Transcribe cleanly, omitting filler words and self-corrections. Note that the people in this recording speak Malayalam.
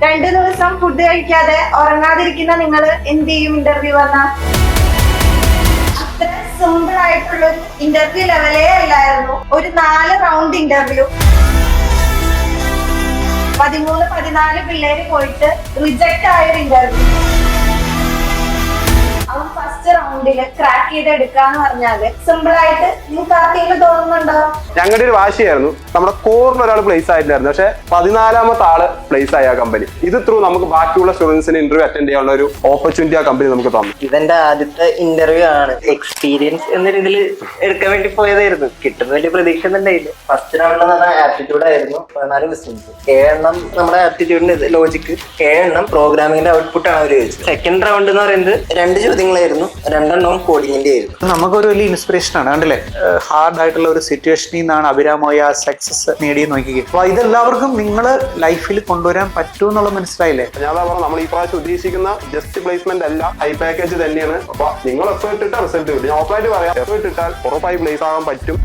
2 ദിവസം ഫുഡ് കഴിക്കാതെ ഉറങ്ങാതിരിക്കുന്ന നിങ്ങൾ എന്ത് ചെയ്യും? ഇന്റർവ്യൂ വന്ന അത്ര സിമ്പിൾ ആയിട്ടുള്ള ഒരു ഇന്റർവ്യൂ ലെവലേ അല്ലായിരുന്നു. ഒരു 4 റൗണ്ട് ഇന്റർവ്യൂ, 13-14 പിള്ളേര് പോയിട്ട് റിജക്ട് ആയൊരു ഇന്റർവ്യൂ. അവൻ ഫസ്റ്റ് റൗണ്ടില് ക്രാക്ക് ചെയ്തെടുക്കാന്ന് പറഞ്ഞാല് സിമ്പിൾ ആയിട്ട് നിങ്ങൾക്ക് ആർക്കെങ്കിലും തോന്നുന്നുണ്ടോ? ഞങ്ങളുടെ ഒരു വാശിയായിരുന്നു. നമ്മുടെ കോറിന് ഒരാൾ പ്ലേസ് ആയിട്ടില്ലായിരുന്നു, പക്ഷെ 14ാമത്തെ ആള് പ്ലേസ് ആയ ആ കമ്പനി. ഇത് ത്രൂ നമുക്ക് ബാക്കിയുള്ള സ്റ്റുഡൻസിന് ഇന്റർവ്യൂ അറ്റൻഡ് ചെയ്യാനുള്ള ഒരു ഓപ്പർച്യൂണിറ്റി ആ കമ്പനി നമുക്ക് തന്നു. ഇതെന്റെ ആദ്യത്തെ ഇന്റർവ്യൂ ആണ്. എക്സ്പീരിയൻസ് എന്ന രീതിയിൽ എടുക്കാൻ വേണ്ടി പോയതായിരുന്നു. കിട്ടുന്ന വലിയ പ്രതീക്ഷ ഒന്നും ഉണ്ടായില്ല. ഫസ്റ്റ് റൗണ്ട് എന്ന് പറഞ്ഞാൽ ആപ്റ്റിറ്റ്യൂഡ് ആയിരുന്നു. 14 ക്വസ്റ്റ്യൻസ്, 7 നമ്മുടെ ആപ്റ്റിറ്റ്യൂഡിന്റെ ലോജിക്ക്, 7 പ്രോഗ്രാമിംഗിന്റെ ഔട്ട്പുട്ട് ആണ് അവർ ചോദിച്ചത്. സെക്കൻഡ് റൗണ്ട് എന്ന് പറയുന്നത് 2 ചോദ്യങ്ങളായിരുന്നു, 2 കോഡിങ്ങിന്റെ ആയിരുന്നു. നമുക്കൊരു വലിയ ഇൻസ്പിറേഷൻ ആണ്. കണ്ടില്ലേ, ഹാർഡ് ആയിട്ടുള്ള ഒരു സിറ്റുവേഷനിൽ നിന്നാണ് അഭിരാമോയ സക്സസ് നേടി നോക്കിയത്. അപ്പൊ ഇതെല്ലാവർക്കും നിങ്ങൾ ലൈഫിൽ കൊണ്ടുവരാൻ പറ്റും എന്നുള്ളത് മനസ്സിലായില്ലേ? ഞാൻ പറഞ്ഞു, നമ്മൾ ഈ പ്രാവശ്യം ഉദ്ദേശിക്കുന്ന ജസ്റ്റ് പ്ലേസ്മെന്റ് അല്ല, ഹൈ പാക്കേജ് തന്നെയാണ്. അപ്പൊ നിങ്ങൾ എഫേർട്ട് ഇട്ടാൽ റിസൾട്ട് കിട്ടും. ഞാൻ ഓപ്പറേറ്റ് പറയാം, എഫേർട്ട് ഇട്ടാൽ ഉറപ്പായി പ്ലേസ് ആകാൻ പറ്റും.